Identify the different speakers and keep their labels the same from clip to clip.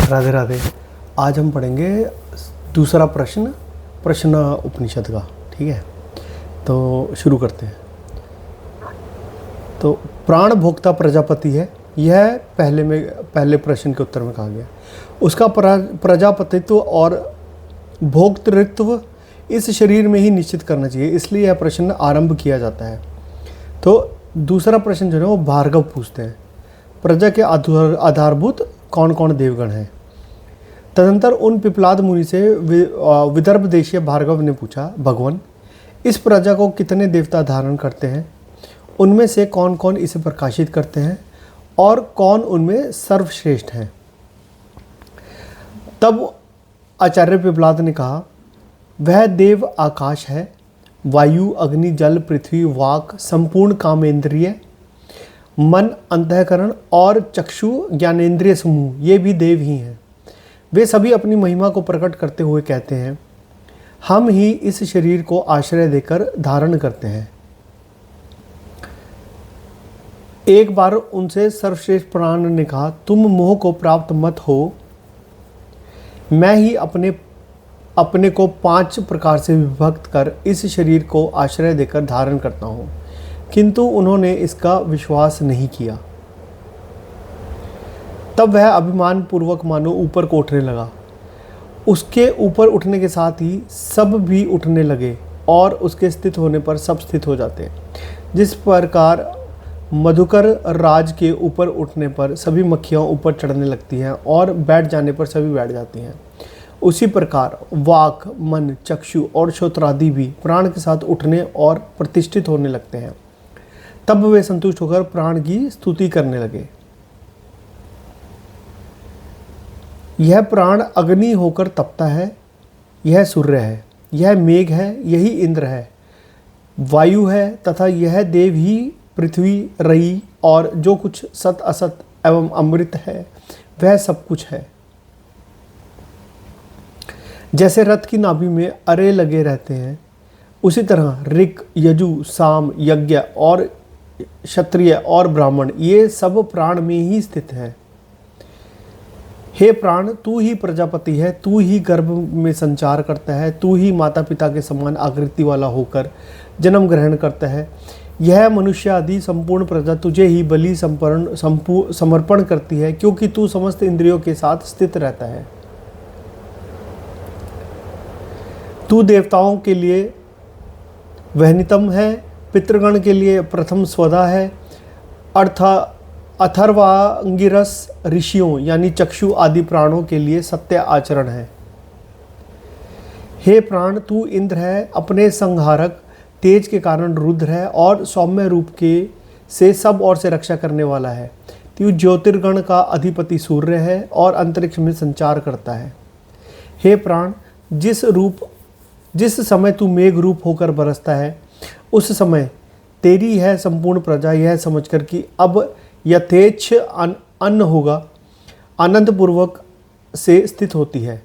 Speaker 1: राधे राधे। आज हम पढ़ेंगे दूसरा प्रश्न प्रश्न उपनिषद का। ठीक है, तो शुरू करते हैं। तो प्राण भोक्ता प्रजापति है, यह पहले प्रश्न के उत्तर में कहा गया। उसका प्रजापतित्व और भोक्तृत्व इस शरीर में ही निश्चित करना चाहिए, इसलिए यह प्रश्न आरंभ किया जाता है। तो दूसरा प्रश्न जो है वो भार्गव पूछते हैं, प्रजा के आधारभूत कौन कौन देवगण हैं। तदंतर उन पिपलाद मुनि से विदर्भ देशीय भार्गव ने पूछा, भगवान इस प्रजा को कितने देवता धारण करते हैं, उनमें से कौन कौन इसे प्रकाशित करते हैं और कौन उनमें सर्वश्रेष्ठ हैं। तब आचार्य पिपलाद ने कहा, वह देव आकाश है, वायु अग्नि जल पृथ्वी वाक संपूर्ण कामेंद्रिय मन अंतःकरण और चक्षु ज्ञानेंद्रिय समूह, ये भी देव ही हैं। वे सभी अपनी महिमा को प्रकट करते हुए कहते हैं, हम ही इस शरीर को आश्रय देकर धारण करते हैं। एक बार उनसे सर्वश्रेष्ठ प्राण ने कहा, तुम मोह को प्राप्त मत हो, मैं ही अपने को 5 प्रकार से विभक्त कर इस शरीर को आश्रय देकर धारण करता हूँ। किंतु उन्होंने इसका विश्वास नहीं किया। तब वह अभिमान पूर्वक मानो ऊपर को उठने लगा। उसके ऊपर उठने के साथ ही सब भी उठने लगे और उसके स्थित होने पर सब स्थित हो जाते हैं। जिस प्रकार मधुकर राज के ऊपर उठने पर सभी मक्खियाँ ऊपर चढ़ने लगती हैं और बैठ जाने पर सभी बैठ जाती हैं, उसी प्रकार वाक मन चक्षु और श्रोत्रादि भी प्राण के साथ उठने और प्रतिष्ठित होने लगते हैं। तब वे संतुष्ट होकर प्राण की स्तुति करने लगे। यह प्राण अग्नि होकर तपता है, यह सूर्य है, यह मेघ है, यही इंद्र है, वायु है तथा यह देव ही पृथ्वी रई और जो कुछ सत असत एवं अमृत है वह सब कुछ है। जैसे रथ की नाभि में अरे लगे रहते हैं, उसी तरह ऋक यजु साम यज्ञ और क्षत्रिय और ब्राह्मण ये सब प्राण में ही स्थित है। हे प्राण, तू ही प्रजापति है, तू ही गर्भ में संचार करता है, तू ही माता पिता के समान आकृति वाला होकर जन्म ग्रहण करता है। यह मनुष्य आदि संपूर्ण प्रजा तुझे ही बलि समर्पण करती है, क्योंकि तू समस्त इंद्रियों के साथ स्थित रहता है। तू देवताओं के लिए वहनितम है, पितृगण के लिए प्रथम स्वदा है, अथर्वांगिरस ऋषियों यानी चक्षु आदि प्राणों के लिए सत्य आचरण है। हे प्राण, तू इंद्र है, अपने संहारक तेज के कारण रुद्र है और सौम्य रूप के से सब ओर से रक्षा करने वाला है। तू ज्योतिर्गण का अधिपति सूर्य है और अंतरिक्ष में संचार करता है। हे प्राण, जिस समय तू मेघ रूप होकर बरसता है, उस समय तेरी यह संपूर्ण प्रजा यह समझकर कि अब यथेच्छ अन्न होगा, आनंद पूर्वक से स्थित होती है।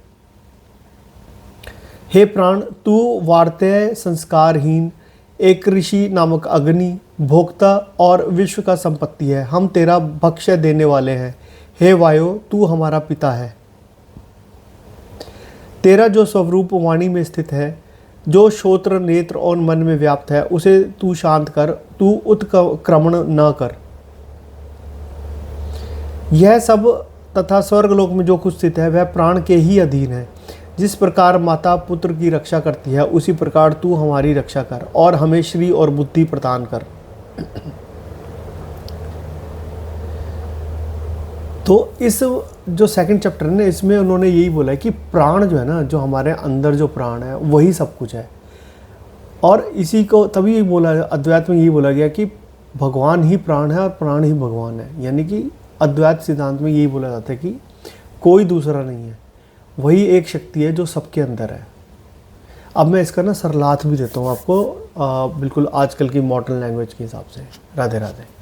Speaker 1: हे प्राण, तू वार्तेय संस्कारहीन एक ऋषि नामक अग्नि भोक्ता और विश्व का संपत्ति है, हम तेरा भक्ष्य देने वाले हैं। हे वायु, तू हमारा पिता है। तेरा जो स्वरूप वाणी में स्थित है, जो श्रोत्र नेत्र और मन में व्याप्त है, उसे तू शांत कर, तू उत्क्रमण न कर। यह सब तथा स्वर्गलोक में जो कुछ स्थित है वह प्राण के ही अधीन है। जिस प्रकार माता पुत्र की रक्षा करती है, उसी प्रकार तू हमारी रक्षा कर और हमें श्री और बुद्धि प्रदान कर। तो इस जो सेकंड चैप्टर है ना, इसमें उन्होंने यही बोला है कि प्राण जो है ना, जो हमारे अंदर जो प्राण है वही सब कुछ है। और इसी को तभी यही बोला, अद्वैत में यही बोला गया कि भगवान ही प्राण है और प्राण ही भगवान है। यानी कि अद्वैत सिद्धांत में यही बोला जाता है कि कोई दूसरा नहीं है, वही एक शक्ति है जो सबके अंदर है। अब मैं इसका ना सरलार्थ भी देता हूँ आपको, बिल्कुल आजकल की मॉडर्न लैंग्वेज के हिसाब से। राधे राधे।